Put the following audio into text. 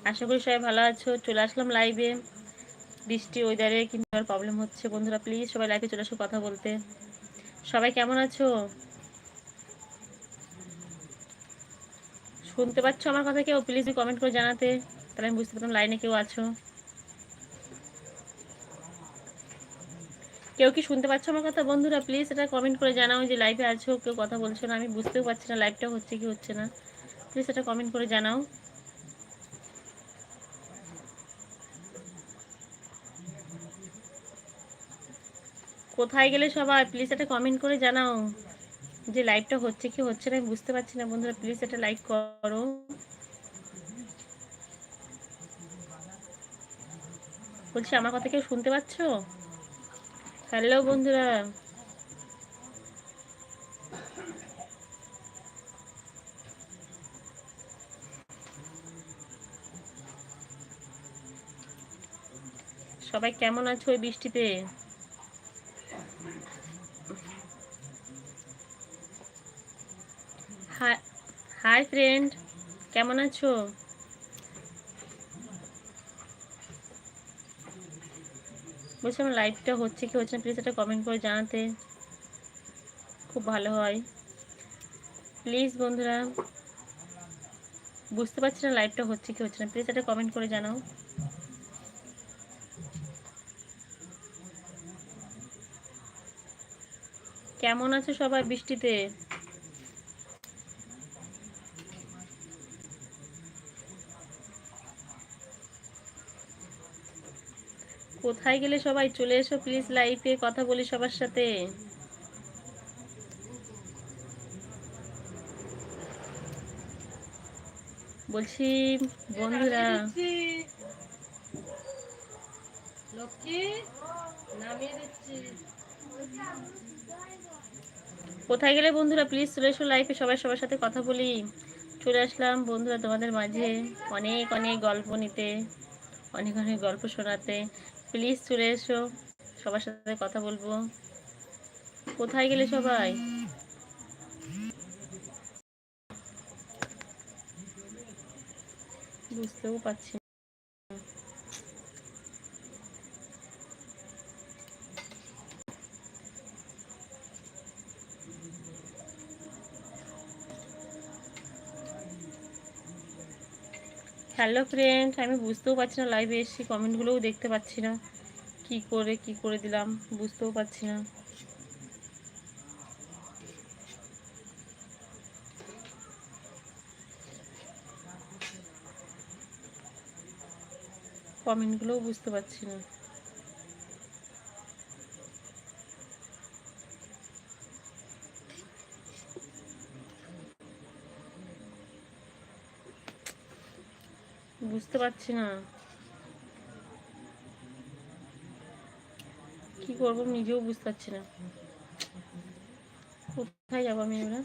আশা করি সবাই ভালো আছো। চলে আসলাম লাইভে। বৃষ্টি ওয়েদারে কিন্তু আর প্রবলেম হচ্ছে। বন্ধুরা প্লিজ সবাই লাইভে চলে আসো কথা বলতে। সবাই কেমন আছো? শুনতে পাচ্ছ আমার কথা কেউ? প্লিজ কমেন্ট করে জানাতে, তাহলে আমি বুঝতে পারতাম লাইনে কেউ আছো। কেউ কি শুনতে পাচ্ছ আমার কথা? বন্ধুরা প্লিজ এটা কমেন্ট করে জানাও যে লাইভে আছো। কেউ কথা বলছো না, আমি বুঝতেও পারছি না লাইভটা হচ্ছে কি হচ্ছে না। প্লিজ এটা কমেন্ট করে জানাও। কোথায় গেলে সবাই? প্লিজ এটা কমেন্ট করে জানাও যে লাইভটা হচ্ছে কি হচ্ছে না, আমি বুঝতে পারছি না। বন্ধুরা প্লিজ এটা লাইক করো। বলছি আমার কথা কেউ শুনতে পাচ্ছ? হ্যালো বন্ধুরা, সবাই কেমন আছো ওই বৃষ্টিতে? হাই ফ্রেন্ড, কেমন আছো? বলছি আমার লাইভটা হচ্ছে কি হচ্ছে না, প্লিজ এটা কমেন্ট করে জানাতে খুব ভালো হয়। প্লিজ বন্ধুরা, বুঝতে পারছি না লাইভটা হচ্ছে কি হচ্ছে না, প্লিজ এটা কমেন্ট করে জানাও। কেমন আছো সবাই বৃষ্টিতে? কোথায় গেলে সবাই? চলে এসো প্লিজ লাইভে, কথা বলি সবার সাথে। বলছি বন্ধুরা, কোথায় গেলে বন্ধুরা? প্লিজ চলে এসো লাইভে, সবাই সবার সাথে কথা বলি। চলে আসলাম বন্ধুরা তোমাদের মাঝে অনেক অনেক গল্প নিতে, অনেক অনেক গল্প শোনাতে। প্লিজ চলে এসো, সবার সাথে কথা বলবো। কোথায় গেলে সবাই? বুঝতেও পারছি। হ্যালো ফ্রেন্ড, আমি বুঝতেও পারছি না লাইভে এসেছি, কমেন্টগুলোও দেখতে পাচ্ছি না। কি করে দিলাম বুঝতেও পারছি না। কমেন্টগুলোও বুঝতে পারছি না। বুঝতে পারছি না কি করবো, নিজেও বুঝতে পারছি না। কোথায় যাবো আমি এবার?